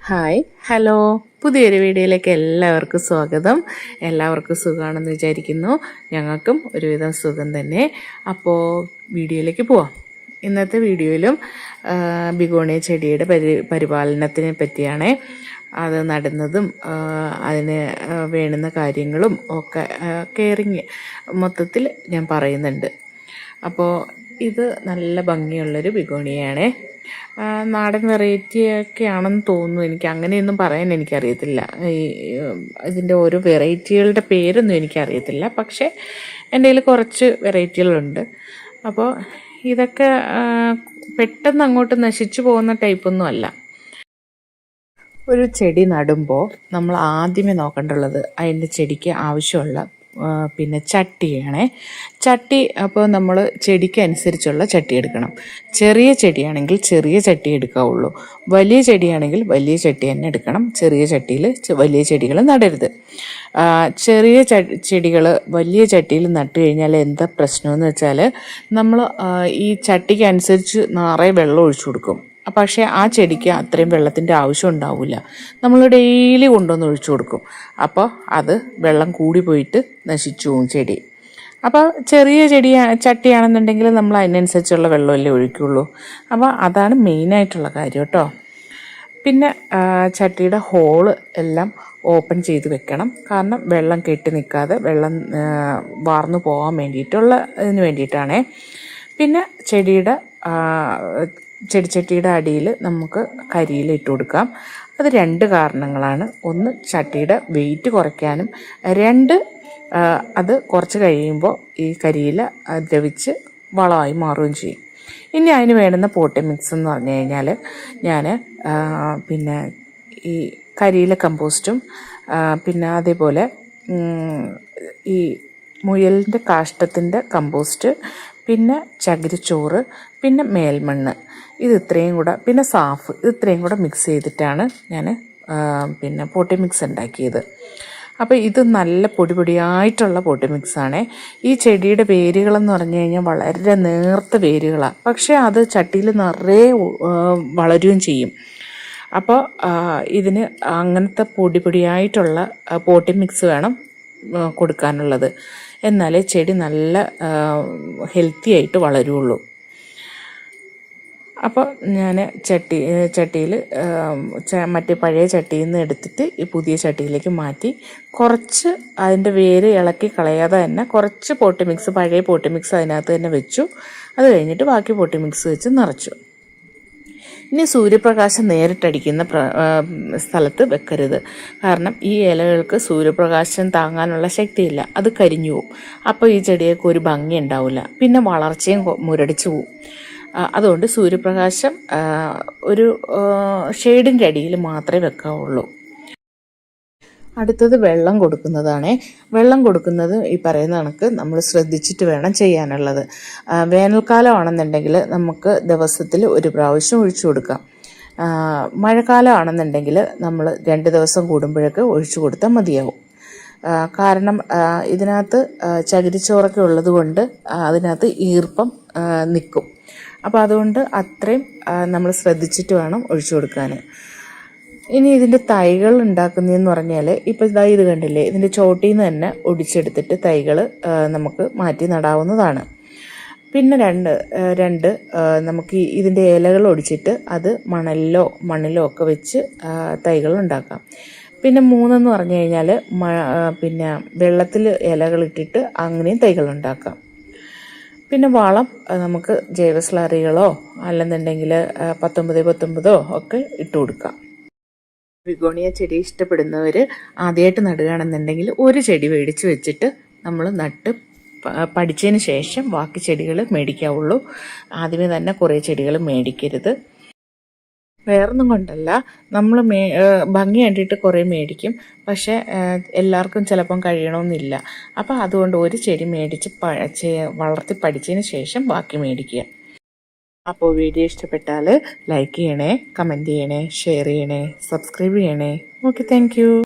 Hi hello, പുതിയൊരു വീഡിയോയിലേക്ക് എല്ലാവർക്കും സ്വാഗതം. എല്ലാവർക്കും സുഖമാണെന്ന് വിചാരിക്കുന്നു. ഞങ്ങൾക്കും ഒരുവിധം സുഖം തന്നെ. അപ്പോൾ വീഡിയോയിലേക്ക് പോവാം. ഇന്നത്തെ വീഡിയോയിലും ബിഗോണിയ ചെടിയുടെ പരിപാലനത്തിനെ പറ്റിയാണ്. അത് നടുന്നതും അതിന് വേണ്ടുന്ന കാര്യങ്ങളും ഒക്കെ കെയറിങ് മൊത്തത്തിൽ ഞാൻ പറയുന്നുണ്ട്. അപ്പോൾ ഇത് നല്ല ഭംഗിയുള്ളൊരു ബിഗോണിയാണ്. നാടൻ വെറൈറ്റിയൊക്കെ ആണെന്ന് തോന്നുന്നു. എനിക്ക് അങ്ങനെയൊന്നും പറയാൻ എനിക്കറിയത്തില്ല. ഇതിൻ്റെ ഓരോ വെറൈറ്റികളുടെ പേരൊന്നും എനിക്കറിയത്തില്ല. പക്ഷേ എൻ്റെ കയ്യിൽ കുറച്ച് വെറൈറ്റികളുണ്ട്. അപ്പോൾ ഇതൊക്കെ പെട്ടെന്ന് അങ്ങോട്ട് നശിച്ചു പോകുന്ന ടൈപ്പൊന്നും അല്ല. ഒരു ചെടി നടുമ്പോൾ നമ്മൾ ആദ്യമേ നോക്കേണ്ടുള്ളത് അതിൻ്റെ ചെടിക്ക് ആവശ്യമുള്ള പിന്നെ ചട്ടിയാണേ. ചട്ടി അപ്പോൾ നമ്മൾ ചെടിക്ക് അനുസരിച്ചുള്ള ചട്ടി എടുക്കണം. ചെറിയ ചെടിയാണെങ്കിൽ ചെറിയ ചട്ടി എടുക്കാവുള്ളൂ. വലിയ ചെടിയാണെങ്കിൽ വലിയ ചട്ടി തന്നെ എടുക്കണം. ചെറിയ ചട്ടിയിൽ വലിയ ചെടികൾ നടരുത്. ചെറിയ ചെടികൾ വലിയ ചട്ടിയിൽ നട്ടു കഴിഞ്ഞാൽ എന്താ പ്രശ്നമെന്ന് വെച്ചാൽ നമ്മൾ ഈ ചട്ടിക്ക് അനുസരിച്ച് നിറയെ വെള്ളം ഒഴിച്ചു കൊടുക്കും. പക്ഷേ ആ ചെടിക്ക് അത്രയും വെള്ളത്തിൻ്റെ ആവശ്യം ഉണ്ടാവില്ല. നമ്മൾ ഡെയിലി കൊണ്ടുവന്ന് ഒഴിച്ചു കൊടുക്കും. അപ്പോൾ അത് വെള്ളം കൂടി പോയിട്ട് നശിച്ചു പോകും ചെടി. അപ്പോൾ ചെറിയ ചട്ടിയാണെന്നുണ്ടെങ്കിൽ നമ്മൾ അതിനനുസരിച്ചുള്ള വെള്ളമല്ലേ ഒഴിക്കുള്ളൂ. അപ്പോൾ അതാണ് മെയിനായിട്ടുള്ള കാര്യം കേട്ടോ. പിന്നെ ചട്ടിയുടെ ഹോള് എല്ലാം ഓപ്പൺ ചെയ്ത് വെക്കണം. കാരണം വെള്ളം കെട്ടി നിൽക്കാതെ വെള്ളം വാർന്നു പോകാൻ വേണ്ടിയിട്ടുള്ള ഇതിന് വേണ്ടിയിട്ടാണേ. പിന്നെ ചെടിച്ചട്ടിയുടെ അടിയിൽ നമുക്ക് കരിയില ഇട്ട് കൊടുക്കാം. അത് രണ്ട് കാരണങ്ങളാണ്. ഒന്ന്, ചട്ടിയുടെ വെയിറ്റ് കുറയ്ക്കാനും. രണ്ട്, അത് കുറച്ച് കഴിയുമ്പോൾ ഈ കരിയില ദ്രവിച്ച് വളമായി മാറുകയും ചെയ്യും. ഇനി അതിന് വേണ്ടുന്ന പോട്ടി മിക്സ് എന്ന് പറഞ്ഞു കഴിഞ്ഞാൽ ഞാൻ പിന്നെ ഈ കരിയില കമ്പോസ്റ്റും പിന്നെ അതേപോലെ ഈ മുയലിൻ്റെ കാഷ്ടത്തിൻ്റെ കമ്പോസ്റ്റ്, പിന്നെ ചകിരിച്ചോറ്, പിന്നെ മേൽമണ്ണ്, ഇത് ഇത്രയും കൂടെ, പിന്നെ സാഫ്, ഇത് ഇത്രയും കൂടെ മിക്സ് ചെയ്തിട്ടാണ് ഞാൻ പിന്നെ പോട്ടി മിക്സ് ഉണ്ടാക്കിയത്. അപ്പോൾ ഇത് നല്ല പൊടിയായിട്ടുള്ള പോട്ടി മിക്സാണ്. ഈ ചെടിയുടെ വേരുകളെന്ന് പറഞ്ഞു കഴിഞ്ഞാൽ വളരെ നേർത്ത വേരുകളാണ്. പക്ഷേ അത് ചട്ടിയിൽ നിറയെ വളരുകയും ചെയ്യും. അപ്പോൾ ഇതിന് അങ്ങനത്തെ പൊടിയായിട്ടുള്ള പോട്ടി മിക്സ് വേണം കൊടുക്കാനുള്ളത്. എന്നാലേ ചെടി നല്ല ഹെൽത്തി ആയിട്ട് വളരുള്ളൂ. അപ്പോൾ ഞാൻ ചട്ടിയിൽ മറ്റേ പഴയ ചട്ടിയിൽ നിന്ന് എടുത്തിട്ട് ഈ പുതിയ ചട്ടിയിലേക്ക് മാറ്റി കുറച്ച് അതിൻ്റെ വേര് ഇളക്കി കളയാതെ തന്നെ കുറച്ച് പോട്ടി മിക്സ്, പഴയ പോട്ടി മിക്സ് അതിനകത്ത് തന്നെ വെച്ചു. അത് കഴിഞ്ഞിട്ട് ബാക്കി പോട്ടി മിക്സ് വെച്ച് നിറച്ചു. ഇനി സൂര്യപ്രകാശം നേരിട്ടടിക്കുന്ന സ്ഥലത്ത് വെക്കരുത്. കാരണം ഈ ഇലകൾക്ക് സൂര്യപ്രകാശം താങ്ങാനുള്ള ശക്തിയില്ല, അത് കരിഞ്ഞു പോവും. അപ്പോൾ ഈ ചെടിയൊക്കെ ഒരു ഭംഗി ഉണ്ടാവില്ല. പിന്നെ വളർച്ചയും മുരടിച്ചു പോവും. അതുകൊണ്ട് സൂര്യപ്രകാശം ഒരു ഷെയ്ഡിൻ്റെ അടിയിൽ മാത്രമേ വെക്കാവുള്ളൂ. അടുത്തത് വെള്ളം കൊടുക്കുന്നതാണ്. വെള്ളം കൊടുക്കുന്നത് ഈ പറയുന്ന കണക്ക് നമ്മൾ ശ്രദ്ധിച്ചിട്ട് വേണം ചെയ്യാനുള്ളത്. വേനൽക്കാലം ആണെന്നുണ്ടെങ്കിൽ നമുക്ക് ദിവസത്തിൽ ഒരു പ്രാവശ്യം ഒഴിച്ചു കൊടുക്കാം. മഴക്കാലം ആണെന്നുണ്ടെങ്കിൽ നമ്മൾ 2 ദിവസം കൂടുമ്പോഴൊക്കെ ഒഴിച്ചു കൊടുത്താൽ മതിയാവും. കാരണം ഇതിനകത്ത് ചകിരിച്ചോറൊക്കെ ഉള്ളത് കൊണ്ട് അതിനകത്ത് ഈർപ്പം നിൽക്കും. അപ്പോൾ അതുകൊണ്ട് അത്രയും നമ്മൾ ശ്രദ്ധിച്ചിട്ട് വേണം ഒഴിച്ചു കൊടുക്കാൻ. ഇനി ഇതിൻ്റെ തൈകൾ ഉണ്ടാക്കുന്നതെന്ന് പറഞ്ഞാൽ ഇപ്പോൾ ഇത് കണ്ടില്ലേ, ഇതിൻ്റെ ചോട്ടിൽ നിന്ന് തന്നെ ഒടിച്ചെടുത്തിട്ട് തൈകൾ നമുക്ക് മാറ്റി നടാവുന്നതാണ്. പിന്നെ രണ്ട് നമുക്ക് ഇതിൻ്റെ ഇലകൾ ഒടിച്ചിട്ട് അത് മണ്ണിലോ ഒക്കെ വെച്ച് തൈകൾ ഉണ്ടാക്കാം. പിന്നെ 3 എന്ന് പറഞ്ഞു കഴിഞ്ഞാൽ പിന്നെ വെള്ളത്തിൽ ഇലകളിട്ടിട്ട് അങ്ങനെയും തൈകൾ ഉണ്ടാക്കാം. പിന്നെ വളം നമുക്ക് ജൈവസ്ലറികളോ അല്ലെന്നുണ്ടെങ്കിൽ 19 ഒക്കെ ഇട്ട് കൊടുക്കാം. ബിഗോണിയ ചെടി ഇഷ്ടപ്പെടുന്നവർ ആദ്യമായിട്ട് നടുകയാണെന്നുണ്ടെങ്കിൽ ഒരു ചെടി മേടിച്ച് വെച്ചിട്ട് നമ്മൾ നട്ട് പഠിച്ചതിന് ശേഷം ബാക്കി ചെടികൾ മേടിക്കാവുള്ളൂ. ആദ്യമേ തന്നെ കുറേ ചെടികൾ മേടിക്കരുത്. വേറൊന്നും കൊണ്ടല്ല, നമ്മൾ ഭംഗി കണ്ടിട്ട് കുറേ മേടിക്കും. പക്ഷേ എല്ലാവർക്കും ചിലപ്പം കഴിയണമെന്നില്ല. അപ്പോൾ അതുകൊണ്ട് ഒരു ചെടി മേടിച്ച് വളർത്തി പഠിച്ചതിന് ശേഷം ബാക്കി മേടിക്കുക. അപ്പോൾ വീഡിയോ ഇഷ്ടപ്പെട്ടാൽ ലൈക്ക് ചെയ്യണേ, കമൻറ്റ് ചെയ്യണേ, ഷെയർ ചെയ്യണേ, സബ്സ്ക്രൈബ് ചെയ്യണേ. Okay, thank you.